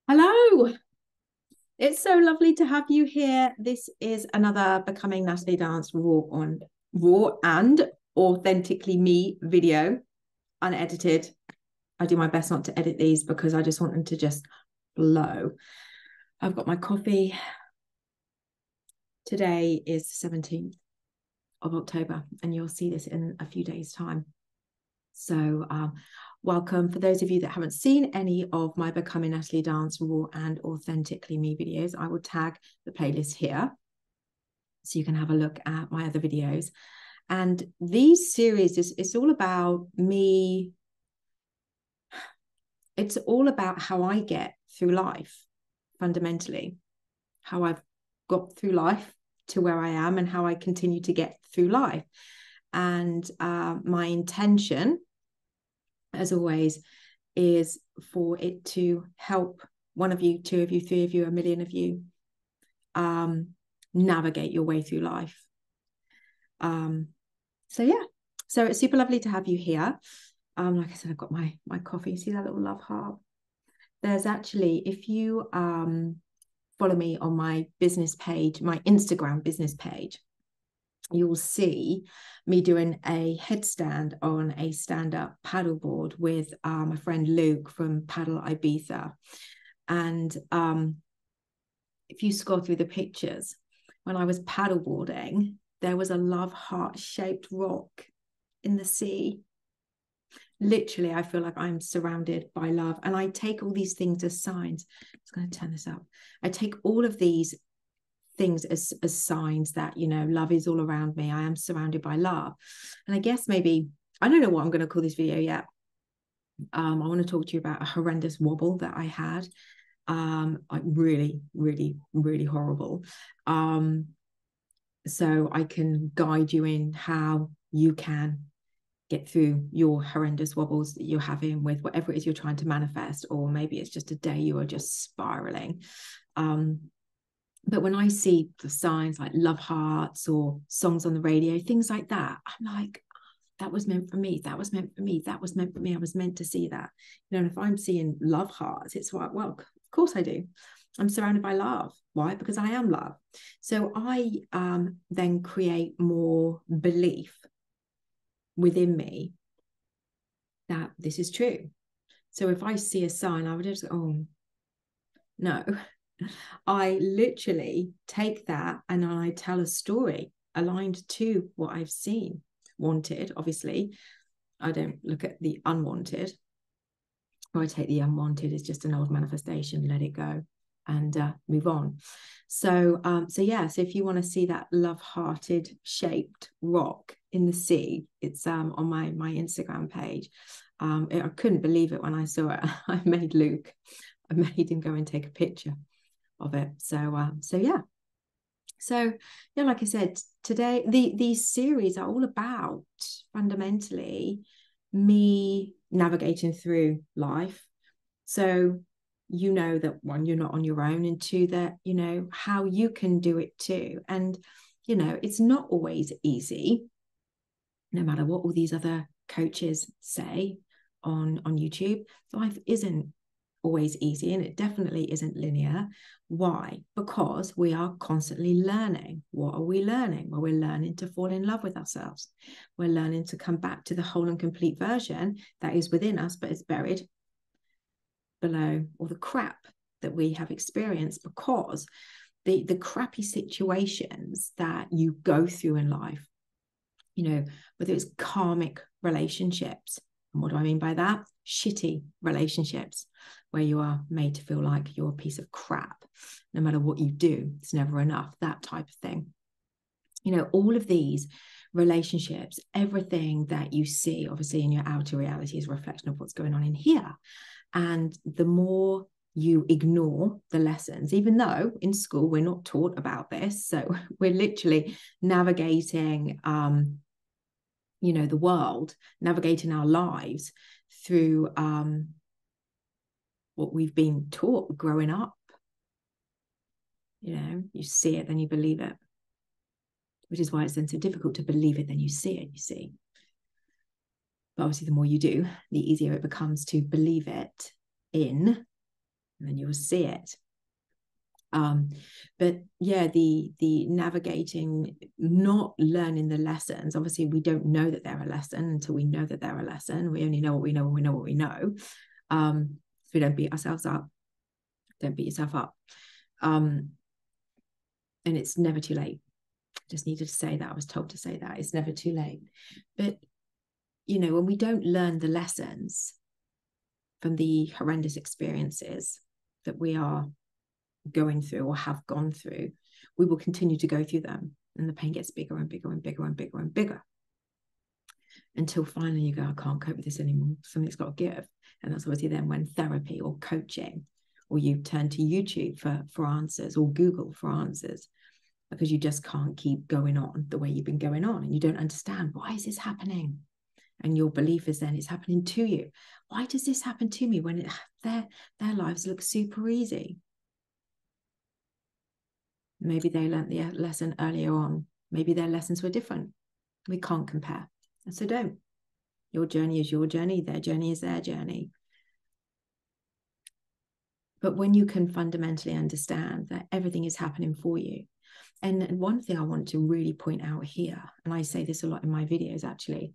Hello, it's so lovely to have you here. This is another Becoming Natalie Dance raw and authentically me video, unedited. I do my best not to edit these because I just want them to just flow. I've got my coffee. Today is the 17th of October, and you'll see this in a few days' time. So welcome. For those of you that haven't seen any of my Becoming Natalie Dance raw and authentically me videos, I will tag the playlist here so you can have a look at my other videos. And these series it's all about me. It's all about how I get through life, fundamentally, how I've got through life to where I am and how I continue to get through life. And my intention, as always, is for it to help one of you, two of you, three of you, a million of you navigate your way through life. So yeah, so it's super lovely to have you here. Like I said, I've got my coffee. See that little love heart? There's actually, if you follow me on my business page, my Instagram business page, you'll see me doing a headstand on a stand-up paddleboard with my friend Luke from Paddle Ibiza. And if you scroll through the pictures, when I was paddleboarding, there was a love heart-shaped rock in the sea. Literally, I feel like I'm surrounded by love. And I take all these things as signs. I'm just going to turn this up. I take all of these things as signs that, you know, love is all around me. I am surrounded by love. And I guess maybe, I don't know what I'm going to call this video yet. I want to talk to you about a horrendous wobble that I had. Like really, really, really horrible. So I can guide you in how you can get through your horrendous wobbles that you're having with whatever it is you're trying to manifest, or maybe it's just a day you are just spiraling. But when I see the signs like love hearts or songs on the radio, things like that, I'm like, that was meant for me. That was meant for me. That was meant for me. I was meant to see that. You know, and if I'm seeing love hearts, it's like, well, of course I do. I'm surrounded by love. Why? Because I am love. So I then create more belief within me that this is true. So if I see a sign, I would just go, oh, no. I literally take that and I tell a story aligned to what I've seen. Wanted, obviously. I don't look at the unwanted. Or I take the unwanted as just an old manifestation, let it go and move on. So yeah, so if you want to see that love-hearted shaped rock in the sea, it's on my Instagram page. I couldn't believe it when I saw it. I made him go and take a picture of it. So yeah. So yeah, like I said, today these series are all about fundamentally me navigating through life. So you know that one, you're not on your own, and two, that you know how you can do it too. And you know, it's not always easy, no matter what all these other coaches say on YouTube. Life isn't always easy, and it definitely isn't linear. Why? Because we are constantly learning. What are we learning? Well, we're learning to fall in love with ourselves. We're learning to come back to the whole and complete version that is within us, but it's buried below all the crap that we have experienced, because the crappy situations that you go through in life, you know, whether it's karmic relationships. And what do I mean by that? Shitty relationships where you are made to feel like you're a piece of crap. No matter what you do, it's never enough, that type of thing. You know, all of these relationships, everything that you see, obviously, in your outer reality is a reflection of what's going on in here. And the more you ignore the lessons, even though in school we're not taught about this. So we're literally navigating you know, the world, navigating our lives through what we've been taught growing up. You know, you see it, then you believe it, which is why it's then so difficult to believe it, then you see it, you see. But obviously, the more you do, the easier it becomes to believe it in and then you'll see it. But yeah, the navigating, not learning the lessons. Obviously, we don't know that they're a lesson until we know that they're a lesson. We only know what we know when we know what we know. So we don't beat ourselves up. Don't beat yourself up. And it's never too late. Just needed to say that. I was told to say that. It's never too late. But, you know, when we don't learn the lessons from the horrendous experiences that we are going through or have gone through, we will continue to go through them, and the pain gets bigger and bigger and bigger and bigger and bigger, until finally you go, I can't cope with this anymore. Something's got to give. And that's obviously then when therapy or coaching, or you turn to YouTube for answers, or Google for answers, because you just can't keep going on the way you've been going on, and you don't understand, why is this happening? And your belief is then it's happening to you. Why does this happen to me when their lives look super easy? Maybe they learned the lesson earlier on. Maybe their lessons were different. We can't compare. And so don't. Your journey is your journey. Their journey is their journey. But when you can fundamentally understand that everything is happening for you. And one thing I want to really point out here, and I say this a lot in my videos actually,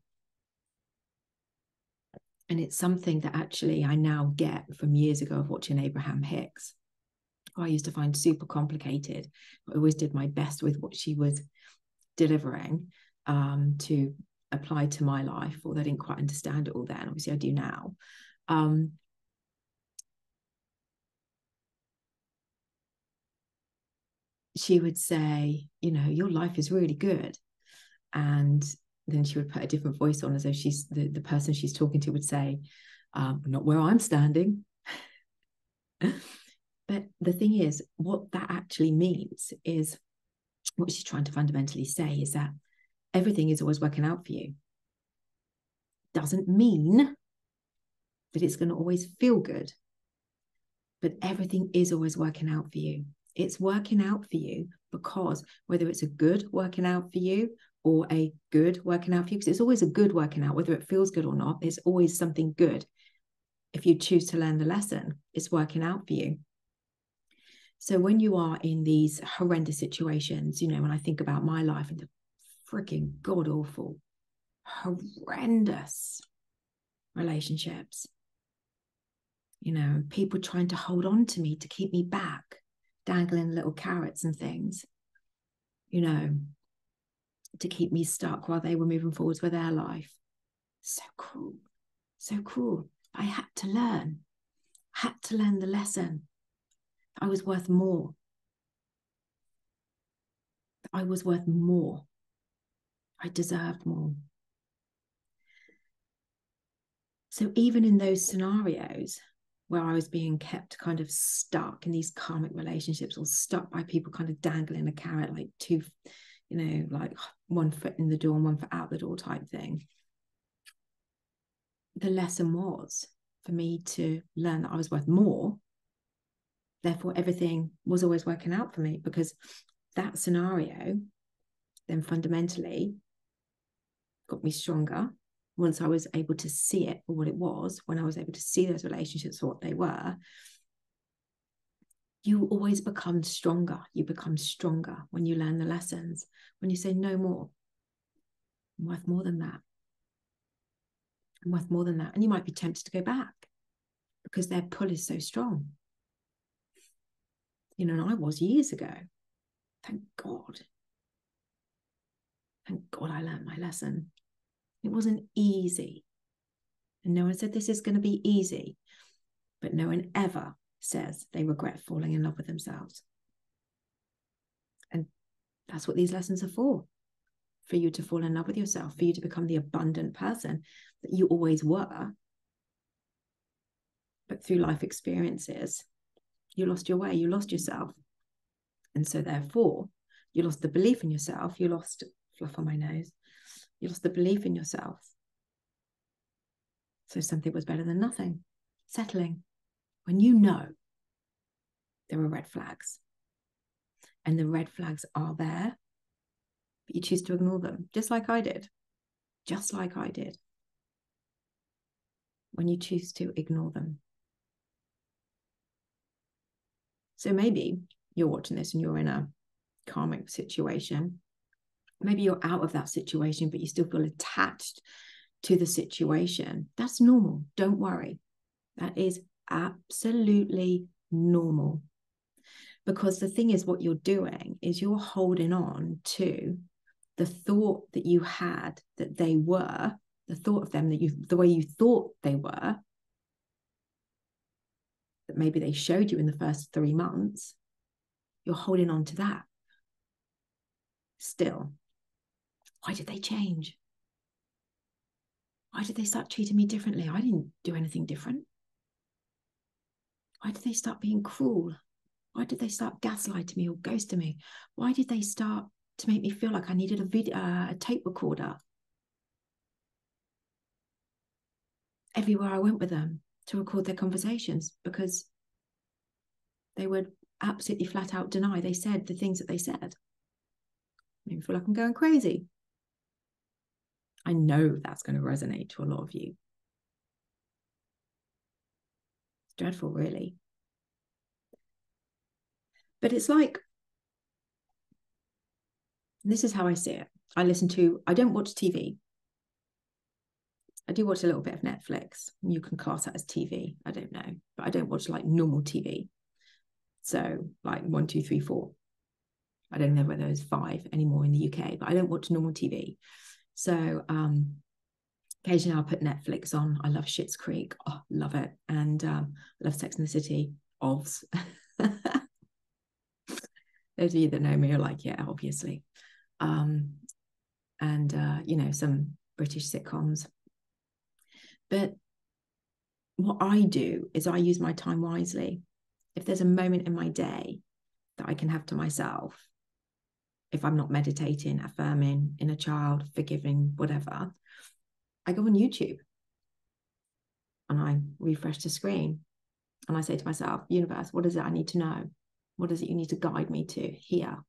and it's something that actually I now get from years ago of watching Abraham Hicks, who I used to find super complicated, but I always did my best with what she was delivering to apply to my life, although I didn't quite understand it all then. Obviously I do now. She would say, you know, your life is really good. And then she would put a different voice on, as though she's the person she's talking to would say, not where I'm standing. But the thing is, what that actually means is, what she's trying to fundamentally say is that everything is always working out for you. Doesn't mean that it's going to always feel good, but everything is always working out for you. It's working out for you because whether it's a good working out for you or a good working out for you, because it's always a good working out, whether it feels good or not, it's always something good. If you choose to learn the lesson, it's working out for you. So when you are in these horrendous situations, you know, when I think about my life and the freaking god-awful, horrendous relationships, you know, people trying to hold on to me to keep me back, dangling little carrots and things, you know, to keep me stuck while they were moving forwards with their life. So cruel, so cruel. I had to learn the lesson. I was worth more. I was worth more. I deserved more. So even in those scenarios where I was being kept kind of stuck in these karmic relationships, or stuck by people kind of dangling a carrot, like two, you know, like one foot in the door and one foot out the door type thing, the lesson was for me to learn that I was worth more. Therefore, everything was always working out for me, because that scenario then fundamentally got me stronger. Once I was able to see it for what it was, when I was able to see those relationships for what they were, you always become stronger. You become stronger when you learn the lessons, when you say no more. I'm worth more than that. I'm worth more than that. And you might be tempted to go back because their pull is so strong. You know, and I was years ago. Thank God. Thank God I learned my lesson. It wasn't easy. And no one said this is going to be easy. But no one ever says they regret falling in love with themselves. And that's what these lessons are for you to fall in love with yourself, for you to become the abundant person that you always were. But through life experiences, you lost your way, you lost yourself. And so therefore, you lost the belief in yourself, you lost fluff on my nose, you lost the belief in yourself. So something was better than nothing. Settling. When you know there are red flags, and the red flags are there, but you choose to ignore them, just like I did. Just like I did. When you choose to ignore them. So maybe you're watching this and you're in a karmic situation. Maybe you're out of that situation, but you still feel attached to the situation. That's normal. Don't worry. That is absolutely normal. Because the thing is, what you're doing is you're holding on to the thought that you had that they were, the thought of them that you, the way you thought they were, that maybe they showed you in the first 3 months. You're holding on to that still. Why did they change? Why did they start treating me differently? I didn't do anything different. Why did they start being cruel? Why did they start gaslighting me or ghosting me? Why did they start to make me feel like I needed a tape recorder everywhere I went with them to record their conversations? Because they would absolutely flat out deny they said the things that they said. Made me feel like I'm going crazy. I know that's going to resonate to a lot of you. It's dreadful, really. But it's like, this is how I see it. I don't watch TV. I do watch a little bit of Netflix. You can class that as TV. I don't know. But I don't watch like normal TV. So like 1, 2, 3, 4. I don't know whether there's 5 anymore in the UK, but I don't watch normal TV. So occasionally I'll put Netflix on. I love Schitt's Creek. Oh, love it. And I love Sex and the City. Ovs. Those of you that know me are like, yeah, obviously. And you know, some British sitcoms. But what I do is I use my time wisely. If there's a moment in my day that I can have to myself, if I'm not meditating, affirming, inner child, forgiving, whatever, I go on YouTube and I refresh the screen and I say to myself, universe, what is it I need to know? What is it you need to guide me to here?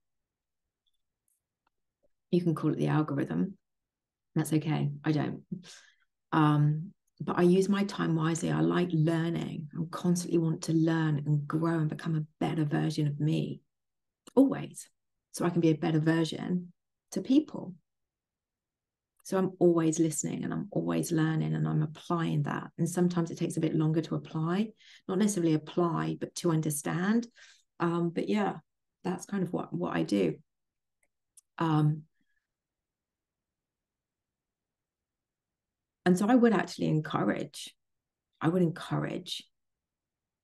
You can call it the algorithm. That's okay. I don't. But I use my time wisely. I like learning. I constantly want to learn and grow and become a better version of me, always, so I can be a better version to people. So I'm always listening and I'm always learning and I'm applying that. And sometimes it takes a bit longer to apply, not necessarily apply, but to understand. But yeah, that's kind of what I do. And so I would encourage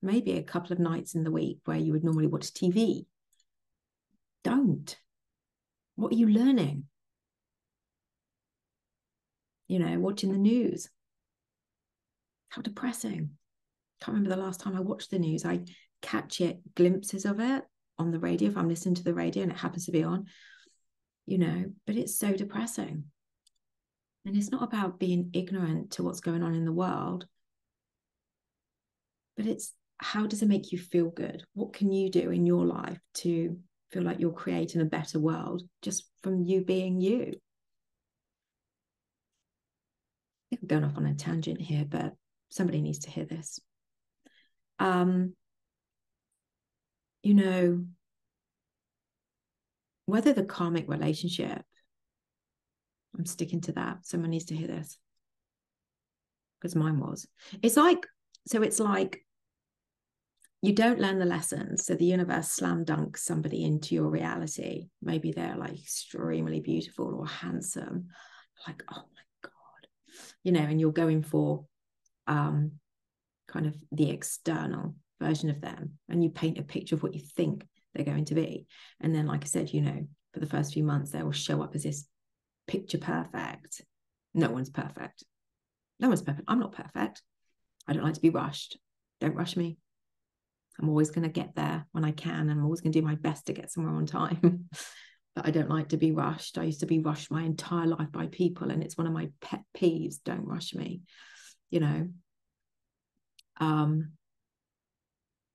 maybe a couple of nights in the week where you would normally watch TV. Don't. What are you learning? You know, watching the news. How depressing. Can't remember the last time I watched the news. I catch glimpses of it on the radio if I'm listening to the radio and it happens to be on, you know, but it's so depressing. And it's not about being ignorant to what's going on in the world, but it's how does it make you feel good? What can you do in your life to feel like you're creating a better world just from you being you? I think I'm going off on a tangent here, but somebody needs to hear this. You know, whether the karmic relationship, I'm sticking to that. Someone needs to hear this because mine was. It's like you don't learn the lessons. So the universe slam dunks somebody into your reality. Maybe they're like extremely beautiful or handsome. Like, oh my God, you know, and you're going for kind of the external version of them. And you paint a picture of what you think they're going to be. And then, like I said, you know, for the first few months, they will show up as this picture perfect. No one's perfect. No one's perfect. I'm not perfect. I don't like to be rushed. Don't rush me. I'm always going to get there when I can. I'm always going to do my best to get somewhere on time. But I don't like to be rushed. I used to be rushed my entire life by people. And it's one of my pet peeves. Don't rush me. You know,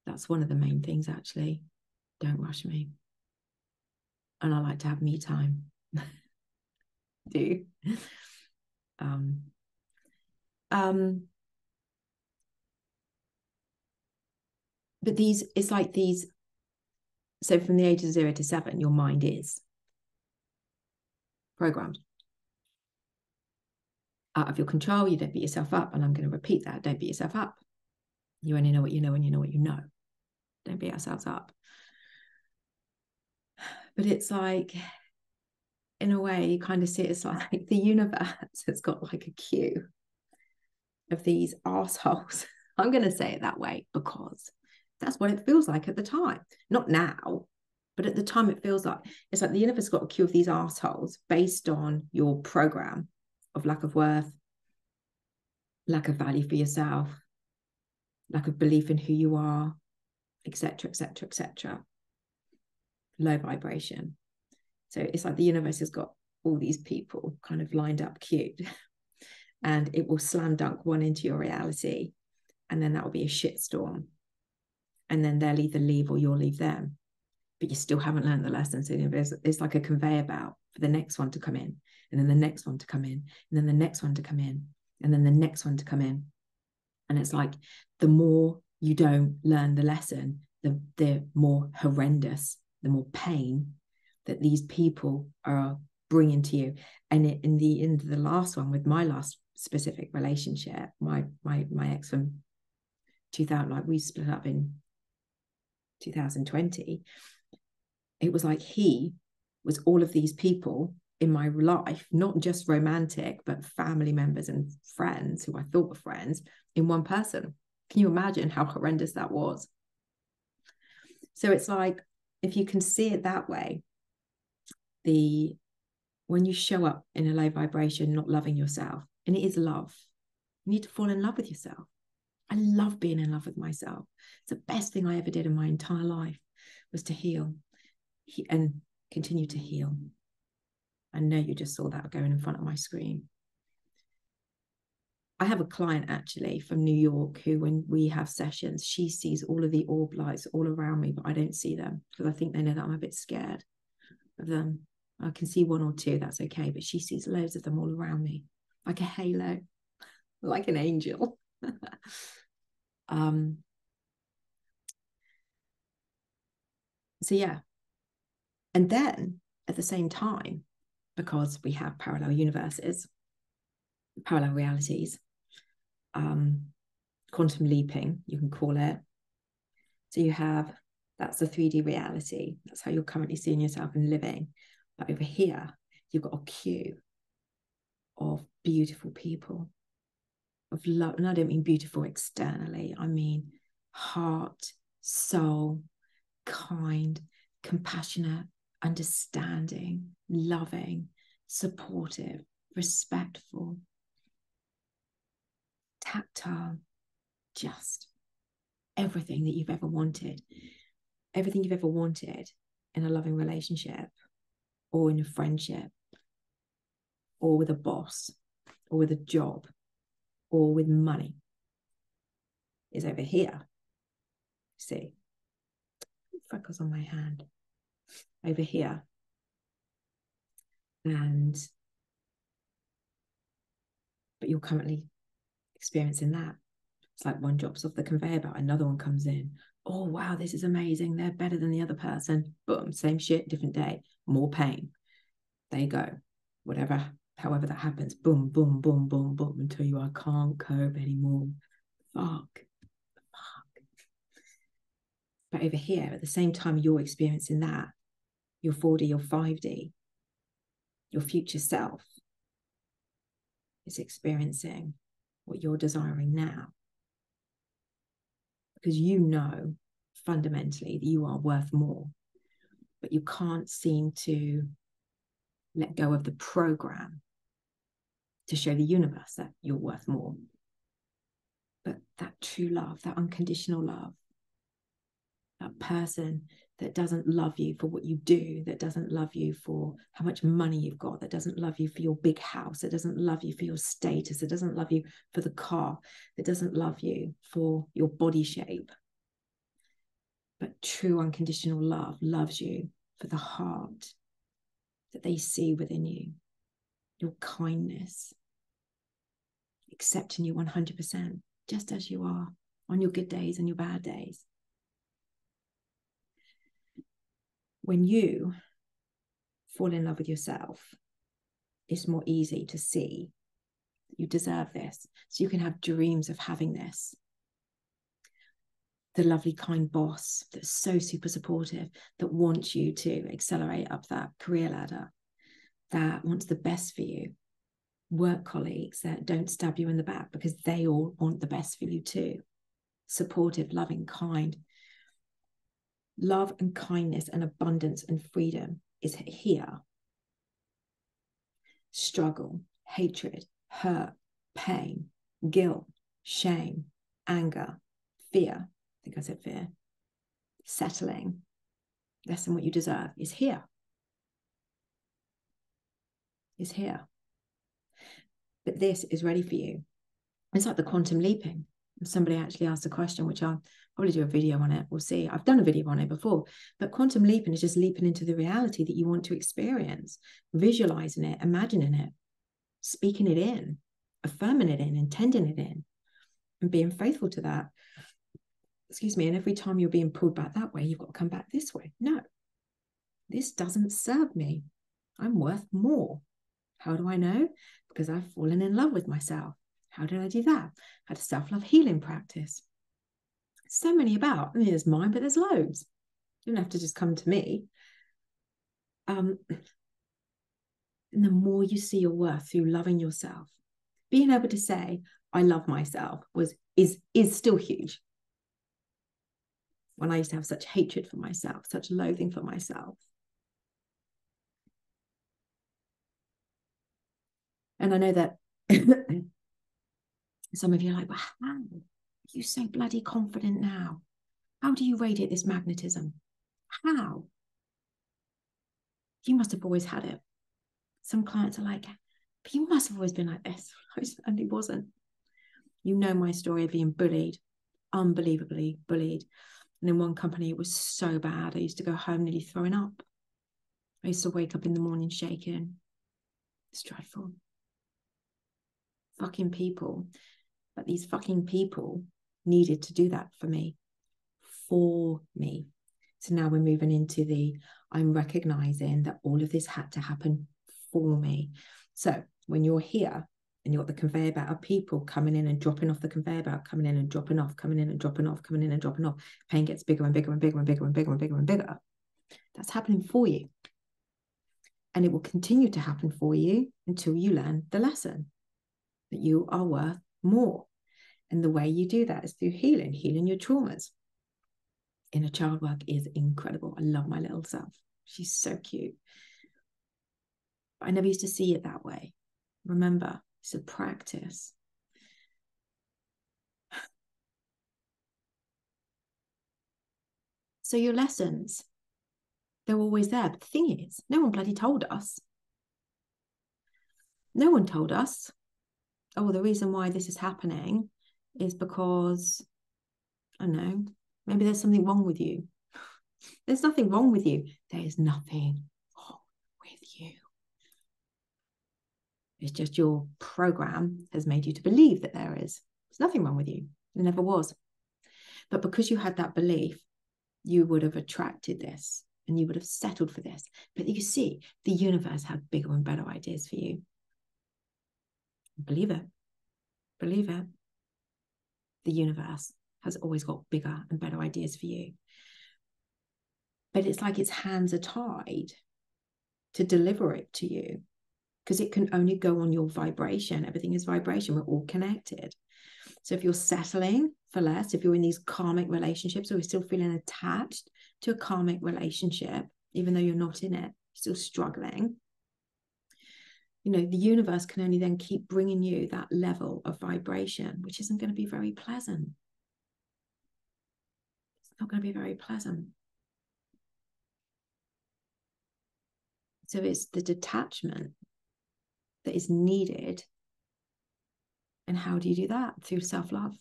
that's one of the main things, actually. Don't rush me. And I like to have me time. Do. But it's like these So from the age of 0 to 7, your mind is programmed. Out of your control, you don't beat yourself up. And I'm going to repeat that. Don't beat yourself up. You only know what you know and you know what you know. Don't beat ourselves up. But it's like, in a way, you kind of see it as like the universe has got like a queue of these assholes. I'm going to say it that way because that's what it feels like at the time. Not now, but at the time it feels like it's like the universe got a queue of these assholes based on your program of lack of worth, lack of value for yourself, lack of belief in who you are, etc., etc., etc. Low vibration. So it's like the universe has got all these people kind of lined up, queued, and it will slam dunk one into your reality, and then that will be a shitstorm. And then they'll either leave or you'll leave them, but you still haven't learned the lesson. So it's like a conveyor belt for the next one to come in, and then the next one to come in, and then the next one to come in, and then the next one to come in. And it's like the more you don't learn the lesson, the more horrendous, the more pain that these people are bringing to you. And in the last one, with my last specific relationship, my ex from 2000, like we split up in 2020. It was like he was all of these people in my life, not just romantic, but family members and friends who I thought were friends in one person. Can you imagine how horrendous that was? So it's like, if you can see it that way, when you show up in a low vibration, not loving yourself, and it is love, you need to fall in love with yourself. I love being in love with myself. It's the best thing I ever did in my entire life, was to heal and continue to heal. I know you just saw that going in front of my screen. I have a client actually from New York who, when we have sessions, she sees all of the orb lights all around me, but I don't see them because I think they know that I'm a bit scared of them. I can see one or two, that's okay, but she sees loads of them all around me, like a halo, like an angel. So yeah. And then at the same time, because we have parallel universes, parallel realities, quantum leaping, you can call it. So you have, that's a 3D reality. That's how you're currently seeing yourself and living. But over here, you've got a queue of beautiful people, of love. And I don't mean beautiful externally. I mean heart, soul, kind, compassionate, understanding, loving, supportive, respectful, tactile, just everything that you've ever wanted. Everything you've ever wanted in a loving relationship, or in a friendship, or with a boss, or with a job, or with money, is over here. See, freckles on my hand. Over here. But you're currently experiencing that. It's like one drops off the conveyor belt, another one comes in. Oh, wow, this is amazing. They're better than the other person. Boom, same shit, different day, more pain. There you go. Whatever, however that happens. Boom, boom, boom, boom, boom, until I can't cope anymore. Fuck. But over here, at the same time you're experiencing that, your 4D, your 5D, your future self is experiencing what you're desiring now. Because you know fundamentally that you are worth more, but you can't seem to let go of the program to show the universe that you're worth more. But that true love, that unconditional love, that person that doesn't love you for what you do, that doesn't love you for how much money you've got, that doesn't love you for your big house, that doesn't love you for your status, that doesn't love you for the car, that doesn't love you for your body shape. But true unconditional love loves you for the heart that they see within you, your kindness, accepting you 100%, just as you are, on your good days and your bad days. when you fall in love with yourself, it's more easy to see that you deserve this. So you can have dreams of having this. The lovely, kind boss that's so super supportive, that wants you to accelerate up that career ladder, that wants the best for you. Work colleagues that don't stab you in the back because they all want the best for you too. Supportive, loving, kind. Love and kindness and abundance and freedom is here. Struggle, hatred, hurt, pain, guilt, shame, anger, fear. I think I said fear. Settling, less than what you deserve is here. Is here. But this is ready for you. It's like the quantum leaping. Somebody actually asked a question, which I'll probably do a video on it. We'll see. I've done a video on it before, but quantum leaping is just leaping into the reality that you want to experience, visualizing it, imagining it, speaking it in, affirming it in, intending it in, and being faithful to that. Excuse me. And every time you're being pulled back that way, you've got to come back this way. No, this doesn't serve me. I'm worth more. How do I know? Because I've fallen in love with myself. How did I do that? I had a self-love healing practice. So many about. I mean, there's mine, but there's loads. You don't have to just come to me. And the more you see your worth through loving yourself, being able to say, I love myself is still huge. When I used to have such hatred for myself, such loathing for myself. And I know that some of you are like, well, how are you so bloody confident now? How do you radiate this magnetism? How? You must have always had it. Some clients are like, but you must have always been like this. And it wasn't. You know my story of being bullied, unbelievably bullied. And in one company, it was so bad. I used to go home nearly throwing up. I used to wake up in the morning shaking. It's dreadful. Fucking people. But these fucking people needed to do that for me. For me. So now we're moving into I'm recognizing that all of this had to happen for me. So when you're here and you've got the conveyor belt of people coming in and dropping off the conveyor belt, coming in and dropping off, coming in and dropping off, coming in and dropping off, pain gets bigger and bigger and bigger and bigger and bigger and bigger and bigger. That's happening for you. And it will continue to happen for you until you learn the lesson that you are worth more. And the way you do that is through healing your traumas. Inner child work is incredible. I love my little self. She's so cute. But I never used to see it that way. Remember, it's a practice. So your lessons, they're always there. But the thing is, no one bloody told us. No one told us, oh, the reason why this is happening is because, I don't know, maybe there's something wrong with you. There's nothing wrong with you. There is nothing wrong with you. It's just your program has made you to believe that there is. There's nothing wrong with you. There never was. But because you had that belief, you would have attracted this and you would have settled for this. But you see, the universe had bigger and better ideas for you. Believe it. Believe it. The universe has always got bigger and better ideas for you. But it's like its hands are tied to deliver it to you because it can only go on your vibration. Everything is vibration. We're all connected. So if you're settling for less, if you're in these karmic relationships or you're still feeling attached to a karmic relationship, even though you're not in it, still struggling, you know, the universe can only then keep bringing you that level of vibration, which isn't going to be very pleasant. It's not going to be very pleasant. So it's the detachment that is needed. And how do you do that? Through self-love.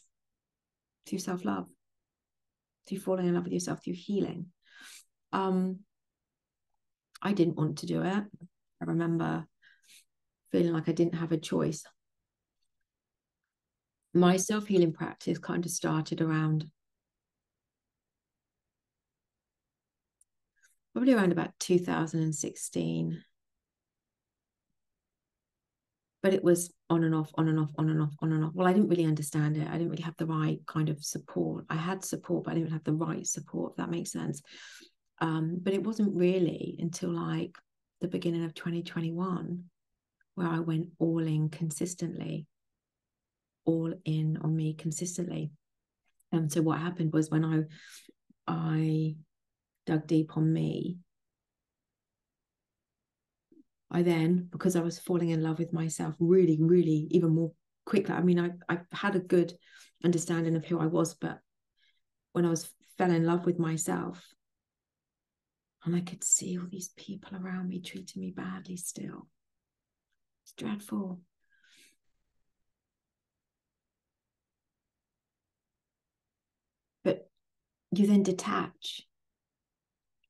Through self-love. Through falling in love with yourself, through healing. I didn't want to do it. I remember feeling like I didn't have a choice. My self-healing practice kind of started around probably around about 2016. But it was on and off, on and off, on and off, on and off. Well, I didn't really understand it. I didn't really have the right kind of support. I had support, but I didn't have the right support, if that makes sense. But it wasn't really until like the beginning of 2021 where I went all in consistently, all in on me consistently. And so what happened was when I dug deep on me, I then, because I was falling in love with myself really, really even more quickly. I mean, I had a good understanding of who I was, but when I fell in love with myself, and I could see all these people around me treating me badly still. It's dreadful. But you then detach.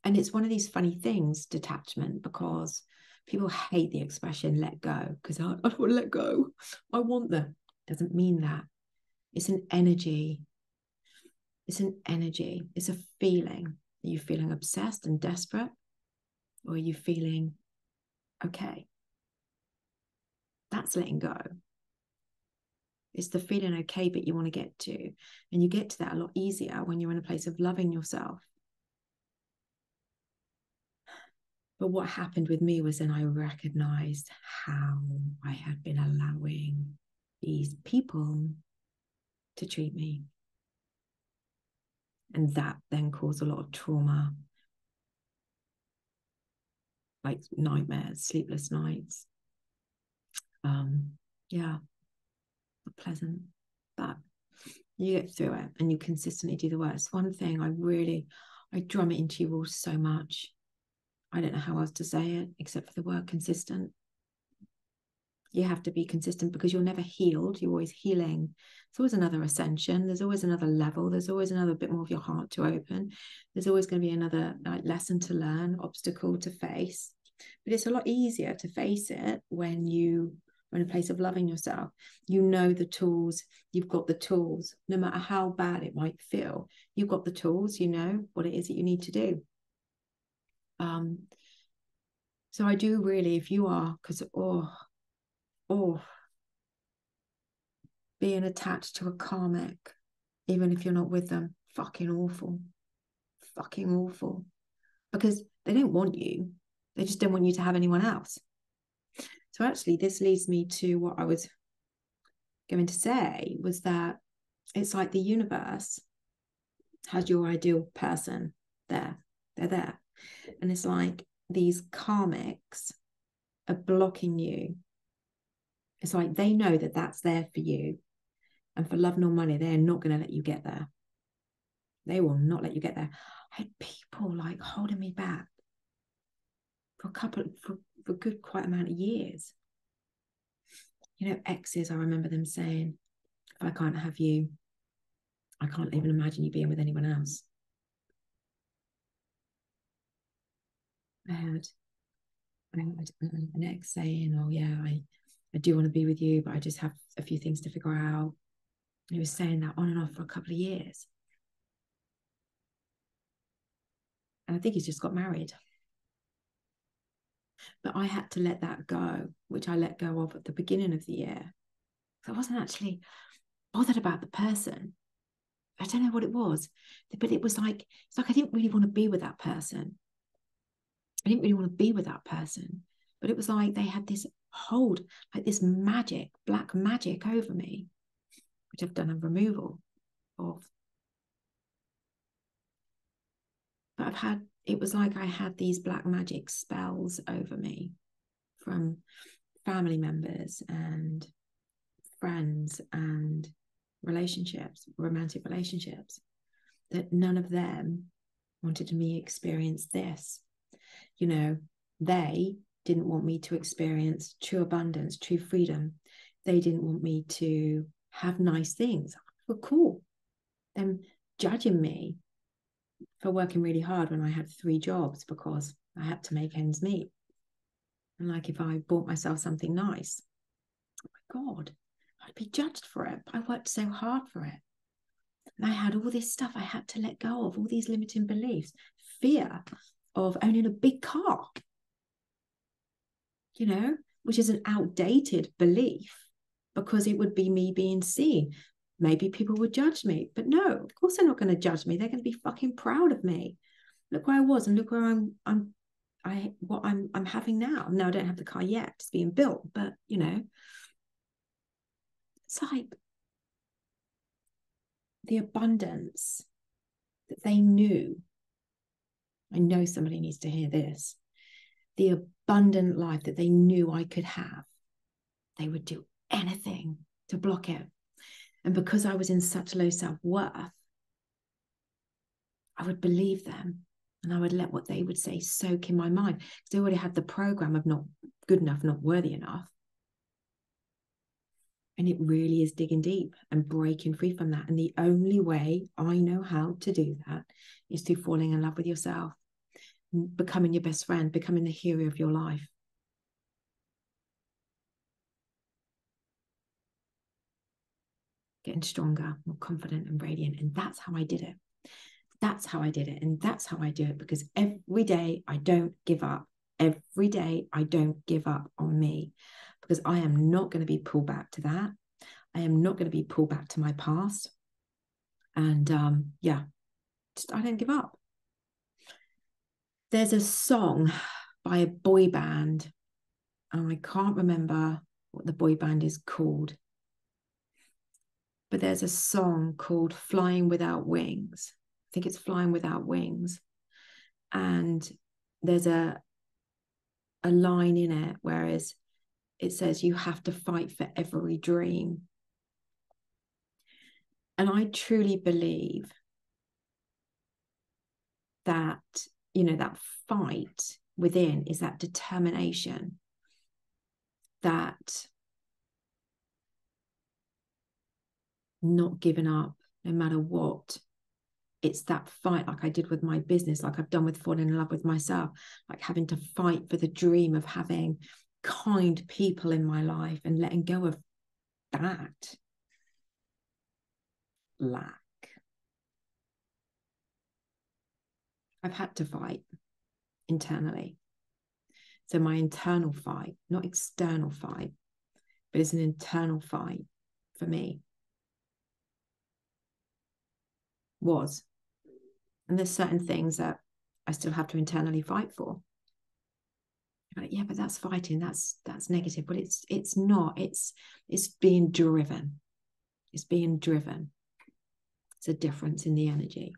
And it's one of these funny things, detachment, because people hate the expression let go, because I don't want to let go. I want them. Doesn't mean that. It's an energy. It's an energy. It's a feeling. Are you feeling obsessed and desperate? Or are you feeling okay? That's letting go. It's the feeling okay, but you want to get to. And you get to that a lot easier when you're in a place of loving yourself. But what happened with me was then I recognized how I had been allowing these people to treat me. And that then caused a lot of trauma, like nightmares, sleepless nights. Yeah, not pleasant, but you get through it and you consistently do the work. It's one thing I drum it into you all so much. I don't know how else to say it except for the word consistent. You have to be consistent because you're never healed. You're always healing. There's always another ascension. There's always another level. There's always another bit more of your heart to open. There's always going to be another lesson to learn, obstacle to face. But it's a lot easier to face it when you are in a place of loving yourself. You know the tools. You've got the tools. No matter how bad it might feel, you've got the tools. You know what it is that you need to do. So I do really, if you are, because being attached to a karmic, even if you're not with them, fucking awful. Fucking awful. Because they don't want you. They just don't want you to have anyone else. So actually, this leads me to what I was going to say, was that it's like the universe has your ideal person there. They're there. And it's like these karmics are blocking you. It's like they know that that's there for you. And for love nor money, they're not going to let you get there. They will not let you get there. I had people like holding me back for a good quite amount of years. You know, exes, I remember them saying, if I can't have you, I can't even imagine you being with anyone else. I had an ex saying, oh yeah, I do want to be with you, but I just have a few things to figure out. And he was saying that on and off for a couple of years. And I think he's just got married. But I had to let that go, which I let go of at the beginning of the year. So I wasn't actually bothered about the person. I don't know what it was, but it's like I didn't really want to be with that person. I didn't really want to be with that person, but it was like they had this hold, like this magic, black magic over me, which I've done a removal of. But it was like I had these black magic spells over me from family members and friends and relationships, romantic relationships, that none of them wanted me to experience this. You know, they didn't want me to experience true abundance, true freedom. They didn't want me to have nice things. Well, cool. Them judging me for working really hard when I had 3 jobs because I had to make ends meet. And like if I bought myself something nice, oh my God, I'd be judged for it. I worked so hard for it. And I had all this stuff I had to let go of, all these limiting beliefs, fear. of owning a big car, you know, which is an outdated belief because it would be me being seen. Maybe people would judge me, but no, of course they're not going to judge me. They're going to be fucking proud of me. Look where I was and look where I'm having now. Now I don't have the car yet, it's being built, but you know, it's like the abundance that they knew. I know somebody needs to hear this. The abundant life that they knew I could have, they would do anything to block it. And because I was in such low self-worth, I would believe them and I would let what they would say soak in my mind because they already had the program of not good enough, not worthy enough. And it really is digging deep and breaking free from that. And the only way I know how to do that is through falling in love with yourself, becoming your best friend, becoming the hero of your life. Getting stronger, more confident and radiant. And that's how I did it. That's how I did it. And that's how I do it because every day I don't give up. Every day I don't give up on me because I am not going to be pulled back to that. I am not going to be pulled back to my past. And yeah, just, I don't give up. There's a song by a boy band, and I can't remember what the boy band is called, but there's a song called Flying Without Wings. I think it's Flying Without Wings. And there's a line in it, whereas it says you have to fight for every dream. And I truly believe that, you know, that fight within is that determination, that not giving up no matter what. It's that fight, like I did with my business, like I've done with falling in love with myself, like having to fight for the dream of having kind people in my life and letting go of that lack. I've had to fight internally. So my internal fight, not external fight, but it's an internal fight for me. Was. And there's certain things that I still have to internally fight for. Like, yeah, but that's fighting. That's negative. But it's not. It's being driven. It's being driven. It's a difference in the energy.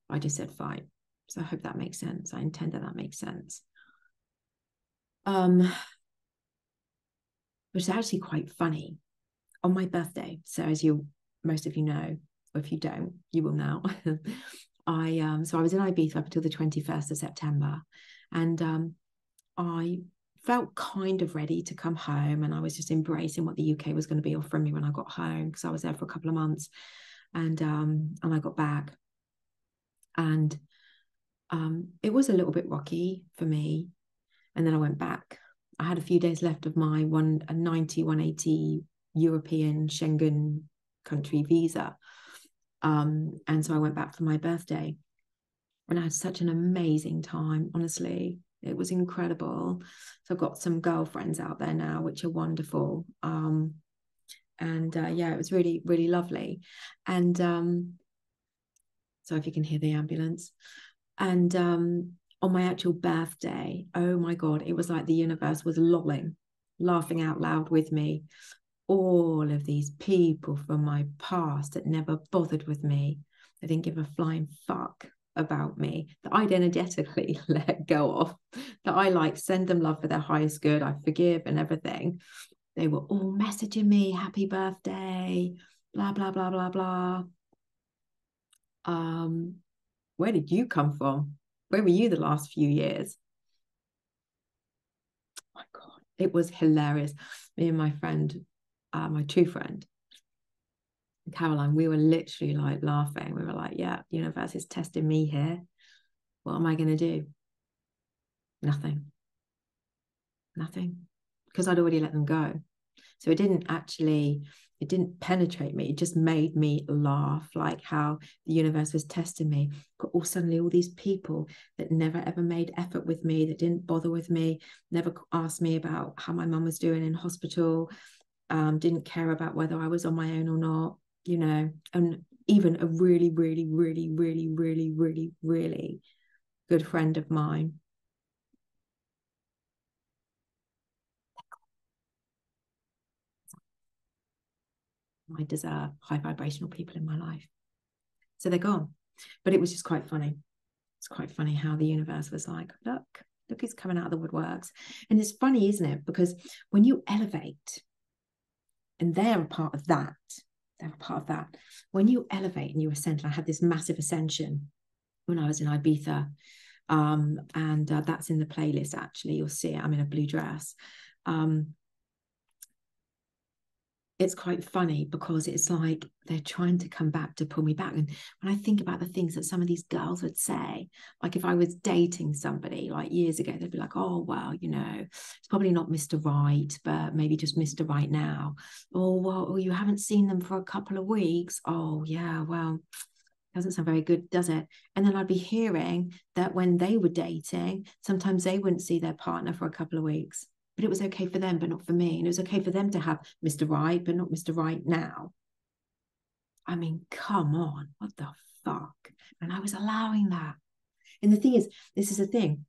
I just said fight. So I hope that makes sense. I intend that makes sense. Which is actually quite funny. On my birthday, so as most of you know, or if you don't, you will now. So I was in Ibiza up until the 21st of September, and I felt kind of ready to come home, and I was just embracing what the UK was going to be offering me when I got home, because I was there for a couple of months, and I got back, and it was a little bit rocky for me, and then I went back. I had a few days left of my 180 European Schengen country visa, and so I went back for my birthday, and I had such an amazing time. Honestly, it was incredible. So I've got some girlfriends out there now, which are wonderful. And yeah, it was really, really lovely. And so if you can hear the ambulance. And on my actual birthday, oh my God, it was like the universe was lolling, laughing out loud with me. All of these people from my past that never bothered with me, they didn't give a flying fuck about me, that I'd energetically let go of, that I like send them love for their highest good, I forgive and everything. They were all messaging me, happy birthday, blah, blah, blah, blah, blah. Where did you come from? Where were you the last few years? Oh my God, it was hilarious. Me and my friend, my true friend, Caroline, we were literally like laughing. We were like, yeah, the universe is testing me here. What am I going to do? Nothing. Because I'd already let them go. So it didn't actually, it didn't penetrate me. It just made me laugh, like how the universe was testing me. Or suddenly all these people that never ever made effort with me, that didn't bother with me, never asked me about how my mum was doing in hospital, didn't care about whether I was on my own or not, you know, and even a really, really, really, really, really, really, really good friend of mine. I deserve high vibrational people in my life. So they're gone. But it was just quite funny. It's quite funny how the universe was like, look who's coming out of the woodworks. And it's funny, isn't it? Because when you elevate, and they're a part of that, when you elevate and you ascend, and I had this massive ascension when I was in Ibiza, and that's in the playlist, actually. You'll see it. I'm in a blue dress. It's quite funny because it's like they're trying to come back to pull me back. And when I think about the things that some of these girls would say, like if I was dating somebody like years ago, they'd be like, oh, well, you know, it's probably not Mr. Right, but maybe just Mr. Right now. Or, well, you haven't seen them for a couple of weeks. Oh, yeah, well, doesn't sound very good, does it? And then I'd be hearing that when they were dating, sometimes they wouldn't see their partner for a couple of weeks. But it was okay for them, but not for me. And it was okay for them to have Mr. Right, but not Mr. Right now. I mean, come on, what the fuck? And I was allowing that. And the thing is, this is the thing.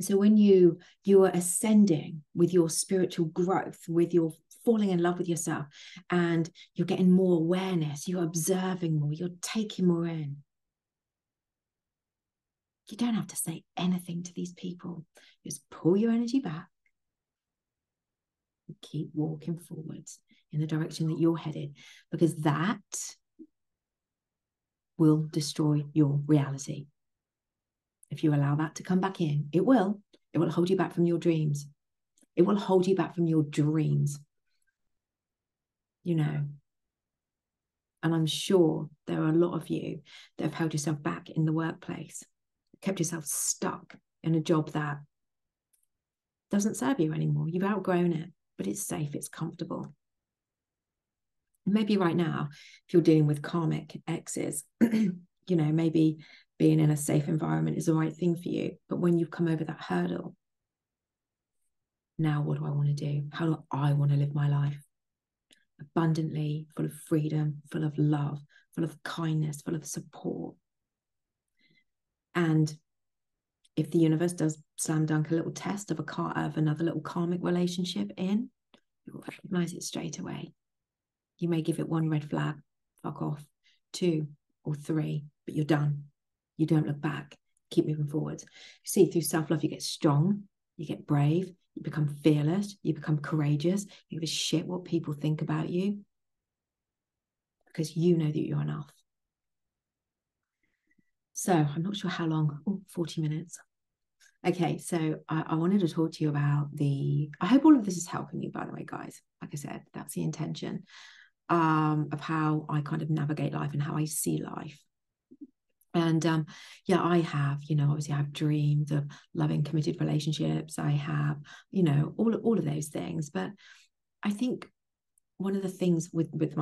So when you are ascending with your spiritual growth, with your falling in love with yourself, and you're getting more awareness, you're observing more, you're taking more in. You don't have to say anything to these people. Just pull your energy back. Keep walking forwards in the direction that you're headed, because that will destroy your reality. If you allow that to come back in, it will hold you back from your dreams. It will hold you back from your dreams, you know. And I'm sure there are a lot of you that have held yourself back in the workplace, kept yourself stuck in a job that doesn't serve you anymore. You've outgrown it, but it's safe, it's comfortable. Maybe right now, if you're dealing with karmic exes, you know, maybe being in a safe environment is the right thing for you. But when you've come over that hurdle, now what do I want to do? How do I want to live my life? Abundantly, full of freedom, full of love, full of kindness, full of support. And if the universe does slam dunk a little test of another little karmic relationship in, you will recognize it straight away. You may give it one red flag, fuck off, 2 or 3, but you're done. You don't look back. Keep moving forward. You see, through self-love, you get strong, you get brave, you become fearless, you become courageous. You give a shit what people think about you, because you know that you're enough. So I'm not sure how long. 40 minutes. Okay, so I wanted to talk to you about I hope all of this is helping you, by the way, guys. Like I said, that's the intention of how I kind of navigate life and how I see life. And yeah, I have, you know, obviously I have dreams of loving, committed relationships. I have, you know, all of those things. But I think one of the things with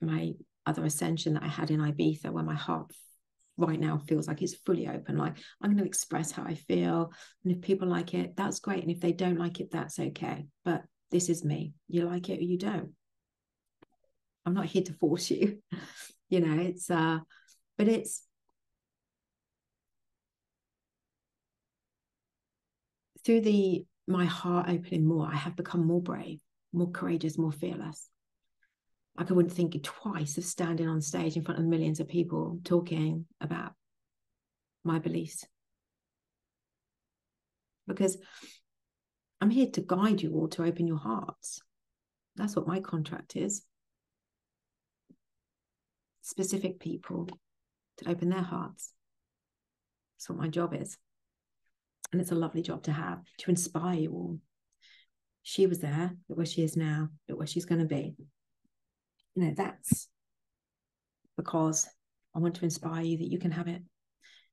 my other ascension that I had in Ibiza, where my heart right now feels like it's fully open, like I'm going to express how I feel, and if people like it, that's great, and if they don't like it, that's okay. But this is me. You like it or you don't. I'm not here to force you. You know, it's but it's through my heart opening more, I have become more brave, more courageous, more fearless. Like I wouldn't think twice of standing on stage in front of millions of people talking about my beliefs, because I'm here to guide you all to open your hearts. That's what my contract is. Specific people to open their hearts. That's what my job is. And it's a lovely job to have, to inspire you all. She was there, look where she is now, look where she's going to be. You know, that's because I want to inspire you that you can have it.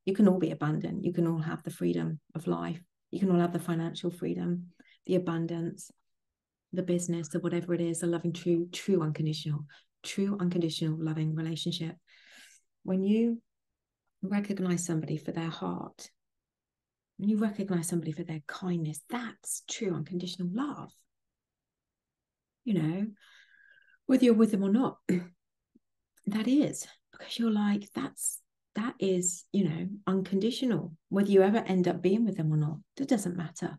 You can all be abundant. You can all have the freedom of life. You can all have the financial freedom, the abundance, the business, the whatever it is, the loving, true unconditional loving relationship. When you recognize somebody for their heart, when you recognize somebody for their kindness, that's true unconditional love. You know, whether you're with them or not, that is, because you're like, that is, you know, unconditional. Whether you ever end up being with them or not, that doesn't matter.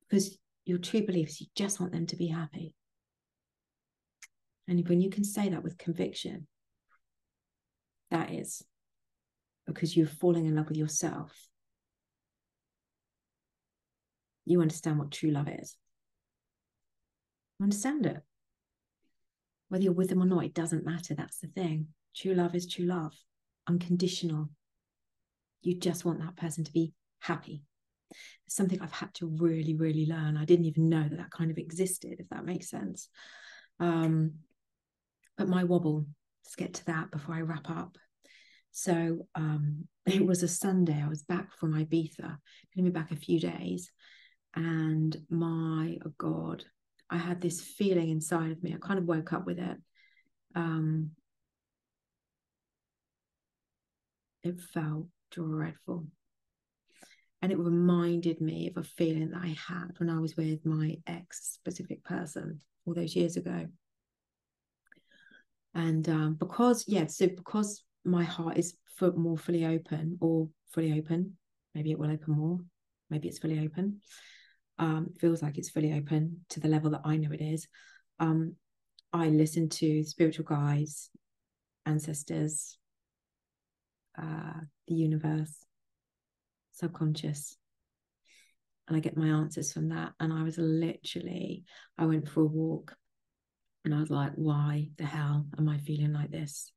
Because your true beliefs, you just want them to be happy. And when you can say that with conviction, that is because you're falling in love with yourself. You understand what true love is. You understand it. Whether you're with them or not, it doesn't matter. That's the thing. True love is true love. Unconditional. You just want that person to be happy. It's something I've had to really, really learn. I didn't even know that kind of existed, if that makes sense. But my wobble, let's get to that before I wrap up. So it was a Sunday. I was back from Ibiza, been back a few days. And my God, I had this feeling inside of me. I kind of woke up with it. It felt dreadful. And it reminded me of a feeling that I had when I was with my ex-specific person all those years ago. And because my heart is more fully open, maybe it will open more, maybe it's fully open. Feels like it's fully open to the level that I know it is. I listen to spiritual guides, ancestors, the universe, subconscious, and I get my answers from that. And I went for a walk and I was like, why the hell am I feeling like this?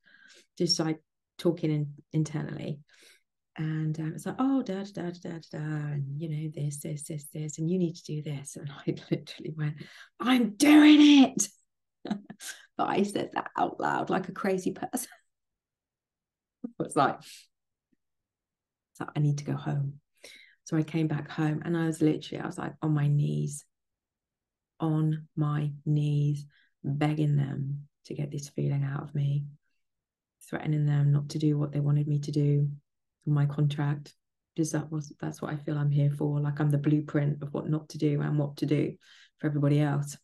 Just like talking internally. And it's like, oh, da, da, da, da, da, and you know, this, and you need to do this. And I literally went, I'm doing it. But I said that out loud like a crazy person. It's like, I need to go home. So I came back home and I was like on my knees, begging them to get this feeling out of me, threatening them not to do what they wanted me to do for my contract. Because that's what I feel I'm here for. Like I'm the blueprint of what not to do and what to do for everybody else.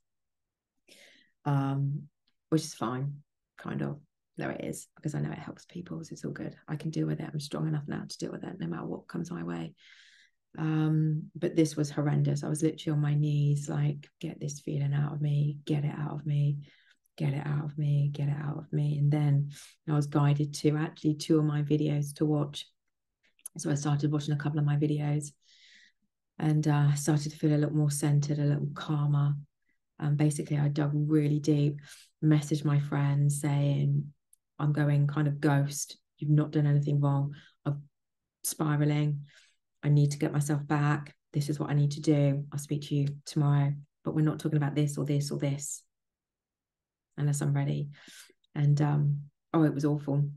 Which is fine, kind of. There it is, because I know it helps people, so it's all good. I can deal with it. I'm strong enough now to deal with it no matter what comes my way. But this was horrendous. I was literally on my knees, like, get this feeling out of me, get it out of me, get it out of me, get it out of me. And then I was guided to actually 2 of my videos to watch. So I started watching a couple of my videos and started to feel a little more centered, a little calmer. Basically, I dug really deep, messaged my friends saying, I'm going kind of ghost. You've not done anything wrong. I'm spiraling. I need to get myself back. This is what I need to do. I'll speak to you tomorrow, but we're not talking about this or this or this unless I'm ready. And it was awful.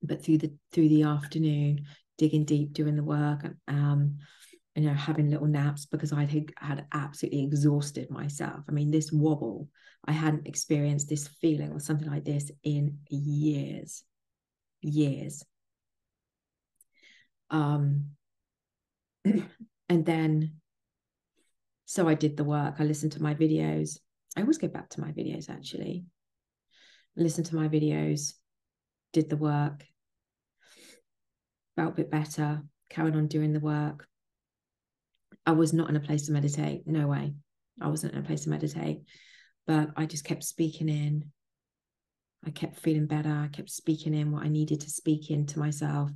But through the afternoon, digging deep, doing the work, you know, having little naps, because I had absolutely exhausted myself. I mean, this wobble, I hadn't experienced this feeling or something like this in years. And then, so I did the work. I listened to my videos. I always go back to my videos, actually. Listened to my videos, did the work, felt a bit better, carried on doing the work. I was not in a place to meditate. No way. I wasn't in a place to meditate, but I just kept speaking in. I kept feeling better. I kept speaking in what I needed to speak into myself,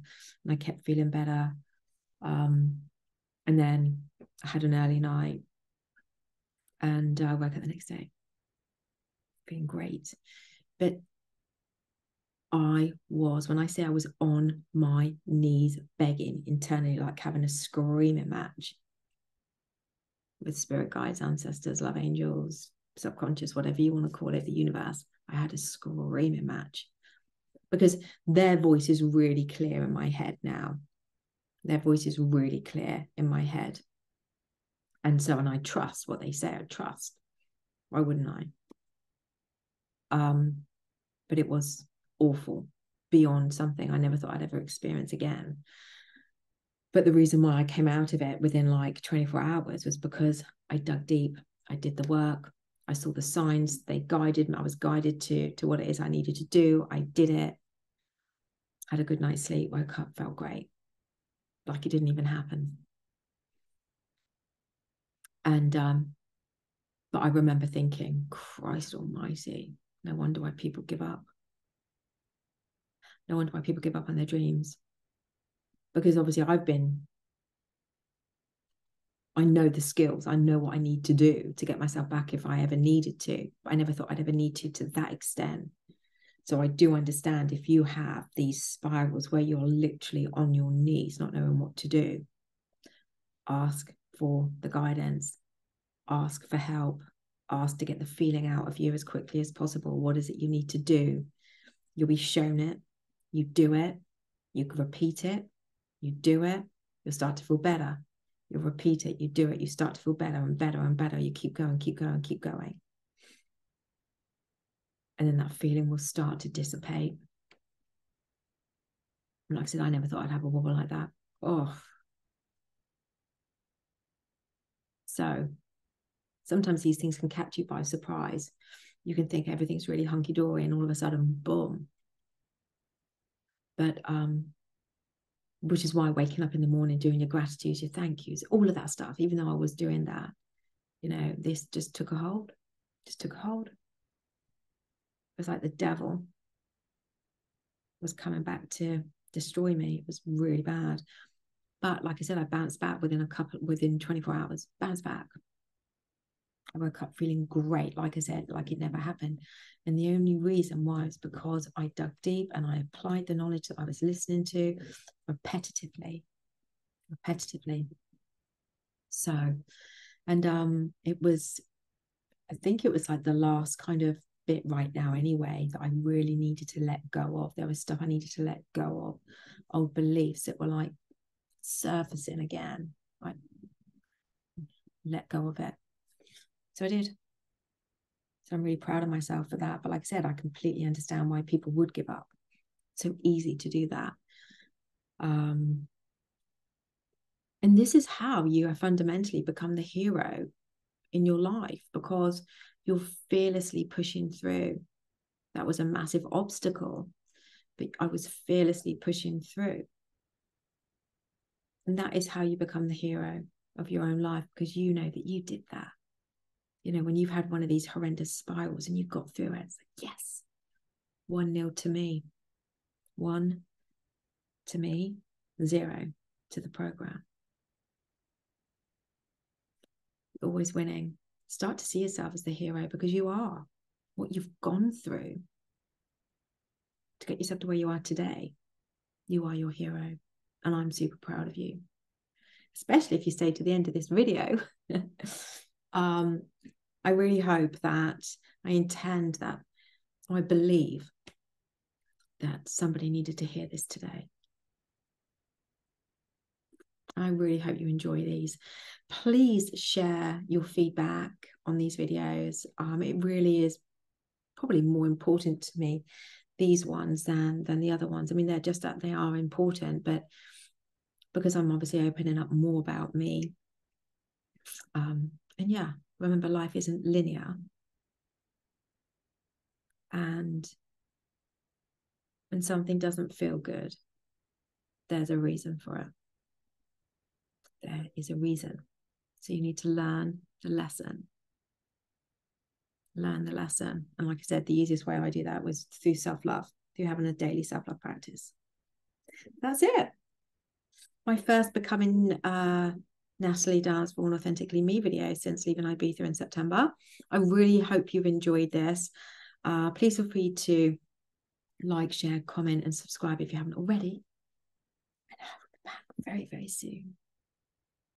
and I kept feeling better. And then I had an early night and I woke up the next day feeling great. But when I say I was on my knees begging internally, like having a screaming match with spirit guides, ancestors, love angels, subconscious, whatever you want to call it, the universe. I had a screaming match because their voice is really clear in my head now. Their voice is really clear in my head. And so, and I trust what they say, I trust. Why wouldn't I? But it was awful, beyond something I never thought I'd ever experience again. But the reason why I came out of it within like 24 hours was because I dug deep. I did the work. I saw the signs. They guided me. I was guided to what it is I needed to do. I did it. Had a good night's sleep. Woke up, felt great. Like it didn't even happen. And but I remember thinking, Christ almighty, no wonder why people give up. No wonder why people give up on their dreams. Because obviously I know the skills. I know what I need to do to get myself back if I ever needed to. But I never thought I'd ever need to that extent. So I do understand if you have these spirals where you're literally on your knees, not knowing what to do, ask for the guidance, ask for help, ask to get the feeling out of you as quickly as possible. What is it you need to do? You'll be shown it. You do it. You can repeat it. You do it. You'll start to feel better. You repeat it. You do it. You start to feel better and better and better. You keep going, keep going, keep going. And then that feeling will start to dissipate. And like I said, I never thought I'd have a wobble like that. Oh. So sometimes these things can catch you by surprise. You can think everything's really hunky-dory and all of a sudden, boom. But which is why waking up in the morning, doing your gratitudes, your thank yous, all of that stuff, even though I was doing that, you know, this just took a hold. Just took a hold. It was like the devil was coming back to destroy me. It was really bad. But like I said, I bounced back within 24 hours, bounced back. I woke up feeling great, like I said, like it never happened. And the only reason why is because I dug deep and I applied the knowledge that I was listening to repetitively. So, and it was, I think it was like the last kind of bit right now anyway that I really needed to let go of. There was stuff I needed to let go of, old beliefs that were like surfacing again. I let go of it. So I did. So I'm really proud of myself for that. But like I said, I completely understand why people would give up. So easy to do that. And this is how you fundamentally become the hero in your life, because you're fearlessly pushing through. That was a massive obstacle, but I was fearlessly pushing through. And that is how you become the hero of your own life, because you know that you did that. You know, when you've had one of these horrendous spirals and you've got through it, it's like, yes, 1-0 to me. 1 to me, 0 to the program. You're always winning. Start to see yourself as the hero, because you are. What you've gone through to get yourself to where you are today, you are your hero. And I'm super proud of you, especially if you stay to the end of this video. I really hope that, I intend that, I believe that somebody needed to hear this today. I really hope you enjoy these. Please share your feedback on these videos. It really is probably more important to me, these ones, than the other ones. I mean, they're just that they are important, but because I'm obviously opening up more about me. And yeah, remember, life isn't linear. And when something doesn't feel good, there's a reason for it. There is a reason. So you need to learn the lesson. Learn the lesson. And like I said, the easiest way I do that was through self-love, through having a daily self-love practice. That's it. My first Becoming Natalie Dance for an Authentically Me video since leaving Ibiza in September. I really hope you've enjoyed this. Please feel free to like, share, comment, and subscribe if you haven't already. And I'll be back very, very soon.